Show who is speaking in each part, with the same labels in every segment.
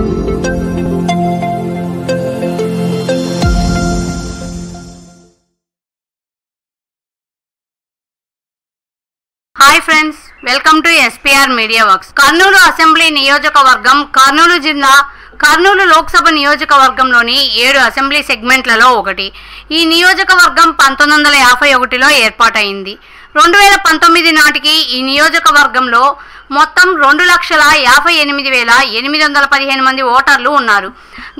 Speaker 1: Hi friends, welcome to SPR media works. Kurnool assembly నియోజకవర్గం కర్నూలు జిల్లా కర్నూలు లోక్సభ నియోజకవర్గంలోని 7 అసెంబ్లీ సెగ్మెంట్లలో ఒకటి. ఈ నియోజకవర్గం 1951లో ఏర్పాటైంది. 2019 నాటికి ఈ నియోజకవర్గంలో మొత్తం 2,58,815 మంది ఓటర్లు ఉన్నారు.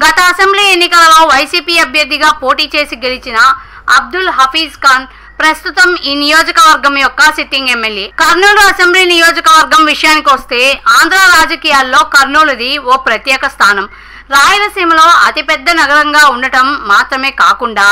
Speaker 1: గత అసెంబ్లీ ఎన్నికలలో వైసీపీ అభ్యర్థిగా పోటీ చేసి గెలిచిన అబ్దుల్ హఫీజ్ ఖాన్ ప్రస్తుతం ఈ నియోజకవర్గం యొక్క సిట్టింగ్ ఎమ్మెల్యే. కర్నూలు అసెంబ్లీ నియోజకవర్గం విషయానికి వస్తే ఆంధ్ర రాజకీయాల్లో కర్నూలుది ఓ ప్రత్యేక స్థానం. రాయలసీమలో అతిపెద్ద నగరంగా ఉండటం మాత్రమే కాకుండా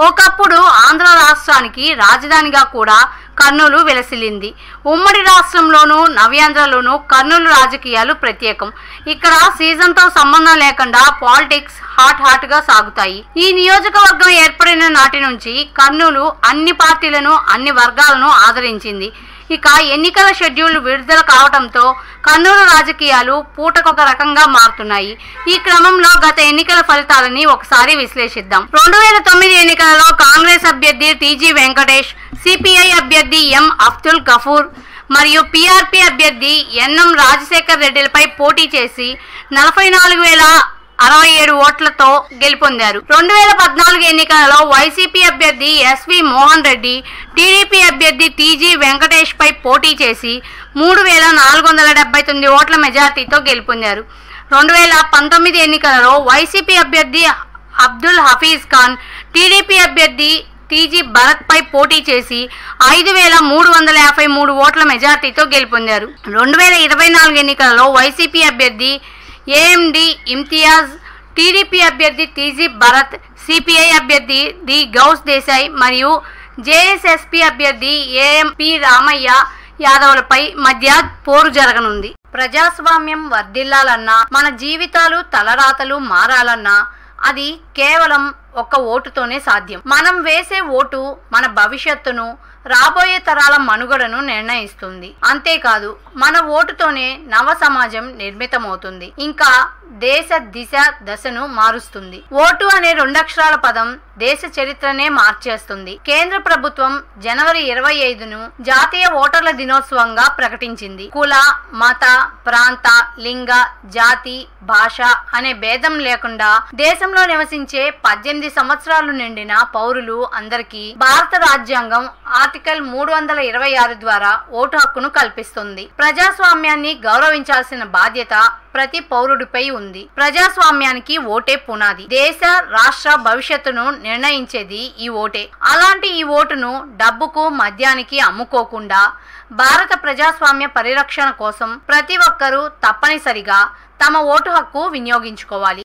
Speaker 1: ఒకప్పుడు ఆంధ్ర రాష్ట్రానికి రాజధానిగా కూడా కర్నూలు వెలసిల్లింది. ఉమ్మడి రాష్ట్రంలోనూ నవ్యాంధ్రలోనూ కర్నూలు రాజకీయాలు ప్రత్యేకం. ఇక్కడ సీజన్తో సంబంధం లేకుండా పాలిటిక్స్ హాట్ గా సాగుతాయి. ఈ నియోజకవర్గం ఏర్పడిన నాటి నుంచి కర్నూలు అన్ని పార్టీలను అన్ని వర్గాలను ఆదరించింది. ఇక ఎన్నికల షెడ్యూల్ విడుదల కావడంతో కర్నూలు రాజకీయాలు పూటకొక రకంగా మారుతున్నాయి. ఈ క్రమంలో గత ఎన్నికల ఫలితాలని ఒకసారి విశ్లేషిద్దాం. 2009 ఎన్నికలలో కాంగ్రెస్ అభ్యర్థి టీజీ వెంకటేష్, సిపిఐ అభ్యర్థి ఎం అబ్దుల్ గఫూర్ మరియు పిఆర్పి అభ్యర్థి ఎన్ఎం రాజశేఖర్ రెడ్డిలపై పోటీ చేసి 44,067 ఓట్లతో గెలుపొందారు. 2014 ఎన్నికలలో వైసీపీ అభ్యర్థి ఎస్వి మోహన్ రెడ్డి, టీడీపీ అభ్యర్థి టీజీ వెంకటేష్ పై పోటీ చేసి 3,479 ఓట్ల మెజార్టీతో గెలుపొందారు. 2019 ఎన్నికలలో వైసీపీ అభ్యర్థి అబ్దుల్ హఫీజ్ ఖాన్, టీడీపీ అభ్యర్థి టీజీ భరత్ పై పోటీ చేసి 5,353 ఓట్ల మెజార్టీతో గెలుపొందారు. 2024 ఎన్నికలలో వైసీపీ అభ్యర్థి ఏఎండి ఇమ్తియాజ్, టీడీపీ అభ్యర్థి టీజీ భరత్, సిపిఐ అభ్యర్థి డి గౌస్ దేశాయ్ మరియు జేఎస్ఎస్పీ అభ్యర్థి ఏఎంపీ రామయ్య యాదవ్లపై మధ్య పోరు జరగనుంది. ప్రజాస్వామ్యం వర్ధిల్లాలన్నా, మన జీవితాలు తలరాతలు మారాలన్నా అది కేవలం ఒక్క ఓటుతోనే సాధ్యం. మనం వేసే ఓటు మన భవిష్యత్తును, రాబోయే తరాల మనుగడను నిర్ణయిస్తుంది. అంతేకాదు, మన ఓటుతోనే నవ సమాజం నిర్మితమవుతుంది, ఇంకా దేశ దిశ దశను మారుస్తుంది. ఓటు అనే 2 అక్షరాల పదం దేశ చరిత్రనే మార్చేస్తుంది. కేంద్ర ప్రభుత్వం జనవరి 25ను జాతీయ ఓటర్ల దినోత్సవంగా ప్రకటించింది. కుల, మత, ప్రాంత, లింగ, జాతి, భాష అనే భేదం లేకుండా దేశంలో నివసించే 18 సంవత్సరాలు నిండిన పౌరులు అందరికీ భారత రాజ్యాంగం ఆర్టికల్ 326 ద్వారా ఓటు హక్కును కల్పిస్తుంది. ప్రజాస్వామ్యాన్ని గౌరవించాల్సిన బాధ్యత ప్రతి పౌరుడిపై ఉంది. ప్రజాస్వామ్యానికి ఓటే పునాది. దేశ రాష్ట్ర భవిష్యత్తును నిర్ణయించేది ఈ ఓటే. అలాంటి ఈ ఓటును డబ్బుకు, మద్యానికి అమ్ముకోకుండా భారత ప్రజాస్వామ్య పరిరక్షణ కోసం ప్రతి ఒక్కరూ తప్పనిసరిగా తమ ఓటు హక్కు వినియోగించుకోవాలి.